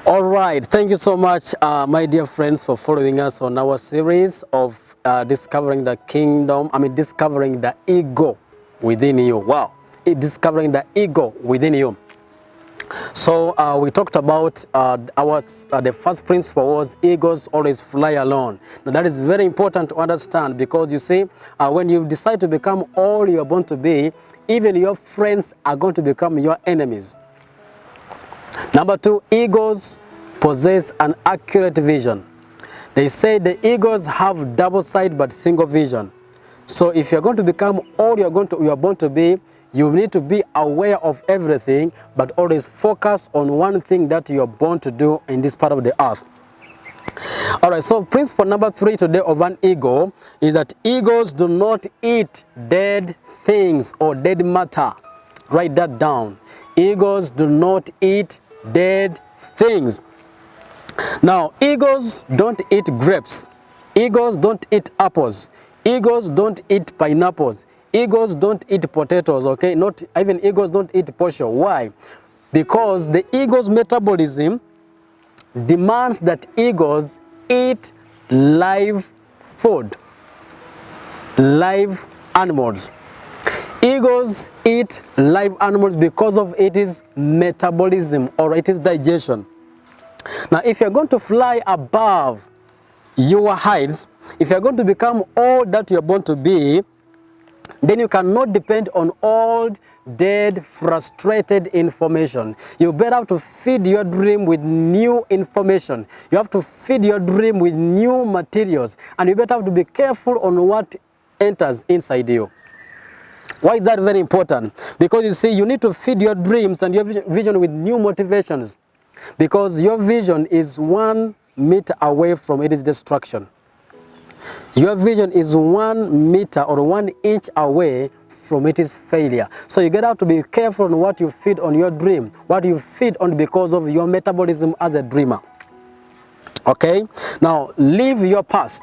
All right, thank you so much, my dear friends, for following us on our series of discovering the kingdom. Discovering the ego within you. Wow, discovering the ego within you. So we talked about the first principle was egos always fly alone. Now that is very important to understand, because you see, when you decide to become all you are born to be, even your friends are going to become your enemies. Number two, egos possess an accurate vision. They say the egos have double sight but single vision. So if you're going to become all you are born to be, you need to be aware of everything, but always focus on one thing that you are born to do in this part of the earth. All right, so principle number 3 today of an ego is that egos do not eat dead things or dead matter. Write that down. Egos do not eat dead things. Now, egos don't eat grapes. Egos don't eat apples. Egos don't eat pineapples. Egos don't eat potatoes, okay? Not even egos don't eat posho. Why? Because the ego's metabolism demands that egos eat live food, live animals. Egos eat live animals because of its metabolism or its digestion. Now, if you're going to fly above your heights, if you're going to become all that you're born to be, then you cannot depend on old, dead, frustrated information. You better have to feed your dream with new information. You have to feed your dream with new materials, and you better have to be careful on what enters inside you. Why is that very important? Because you see, you need to feed your dreams and your vision with new motivations, because your vision is 1 meter away from its destruction. Your vision is 1 meter or 1 inch away from its failure. So you get out to be careful on what you feed on your dream, what you feed on, because of your metabolism as a dreamer. Okay? Now, leave your past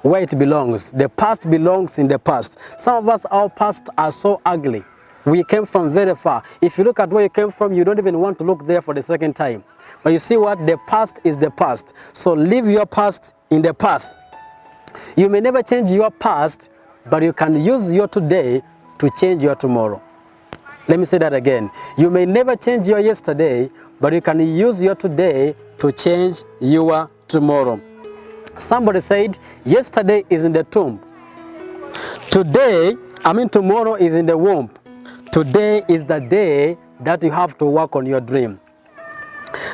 where it belongs. The past belongs in the past. Some of us, our past are so ugly. We came from very far. If you look at where you came from, you don't even want to look there for the second time. But you see what? The past is the past. So leave your past in the past. You may never change your past, but you can use your today to change your tomorrow. Let me say that again. You may never change your yesterday, but you can use your today to change your tomorrow. Somebody said, yesterday is in the tomb. Tomorrow is in the womb. Today is the day that you have to work on your dream.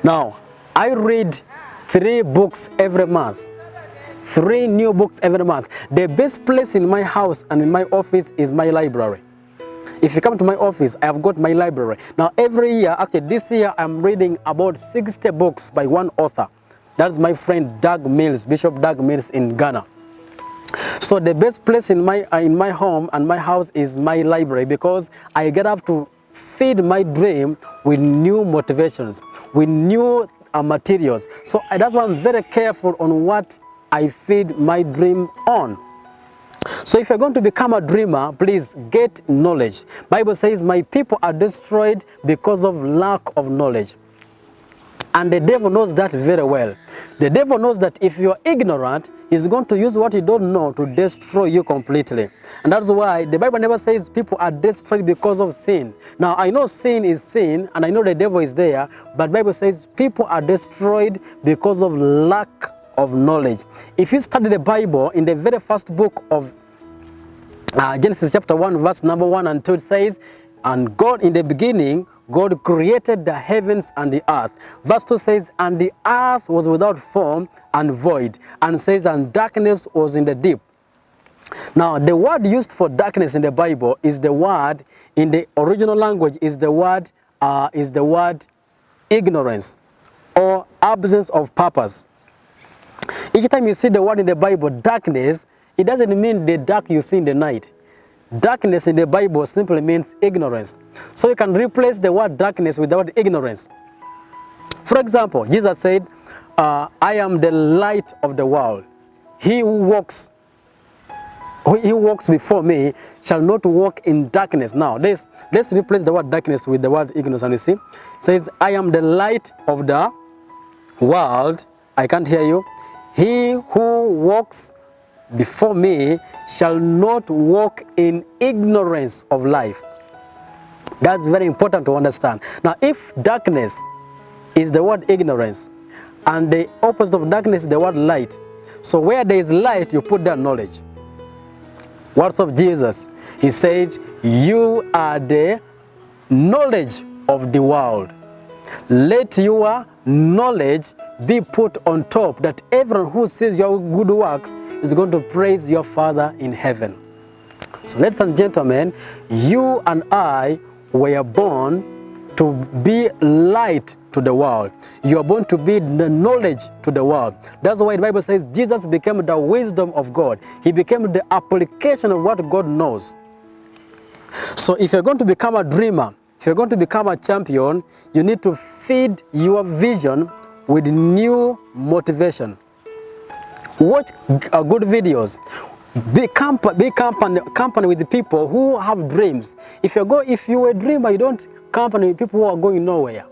Now, I read 3 books every month. 3 new books every month. The best place in my house and in my office is my library. If you come to my office, I have got my library. Now, every year, actually this year, I'm reading about 60 books by one author. That's my friend Doug Mills, Bishop Doug Mills in Ghana. So the best place in my home and my house is my library, because I get up to feed my dream with new motivations, with new materials. So that's why I'm very careful on what I feed my dream on. So if you're going to become a dreamer, please get knowledge. Bible says, my people are destroyed because of lack of knowledge. And the devil knows that very well. The devil knows that if you're ignorant, he's going to use what you don't know to destroy you completely. And that's why the Bible never says people are destroyed because of sin. Now, I know sin is sin, and I know the devil is there, but the Bible says people are destroyed because of lack of knowledge. If you study the Bible, in the very first book of Genesis chapter 1, verse number 1 and 2, it says, and God in the beginning, God created the heavens and the earth. Verse 2 says, and the earth was without form and void, and says, and darkness was in the deep. Now, the word used for darkness in the Bible is the word, in the original language, is the word ignorance, or absence of purpose. Each time you see the word in the Bible, darkness, it doesn't mean the dark you see in the night. Darkness in the Bible simply means ignorance. So you can replace the word darkness with the word ignorance. For example, Jesus said, I am the light of the world. He who walks before me shall not walk in darkness. Now, let's replace the word darkness with the word ignorance. And you see, it says, I am the light of the world, I can't hear you. He who walks before me shall not walk in ignorance of life. That's very important to understand. Now, if darkness is the word ignorance, and the opposite of darkness is the word light, so where there is light, you put there knowledge. Words of Jesus, he said, you are the knowledge of the world. Let your knowledge be put on top, that everyone who sees your good works is going to praise your Father in heaven. So ladies and gentlemen, you and I were born to be light to the world. You are born to be the knowledge to the world. That's why the Bible says Jesus became the wisdom of God. He became the application of what God knows. So if you're going to become a dreamer, if you're going to become a champion, you need to feed your vision with new motivation. Watch good videos. Be company with the people who have dreams. If you're a dreamer, you don't company with people who are going nowhere.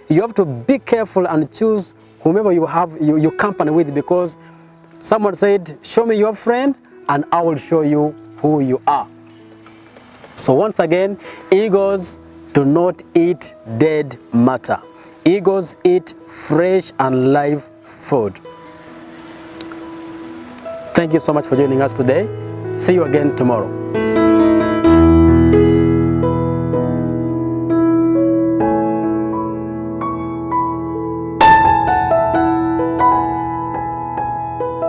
You have to be careful and choose whomever you company with, because someone said, show me your friend and I will show you who you are. So once again, eagles do not eat dead matter. Eagles eat fresh and live food. Thank you so much for joining us today. See you again tomorrow.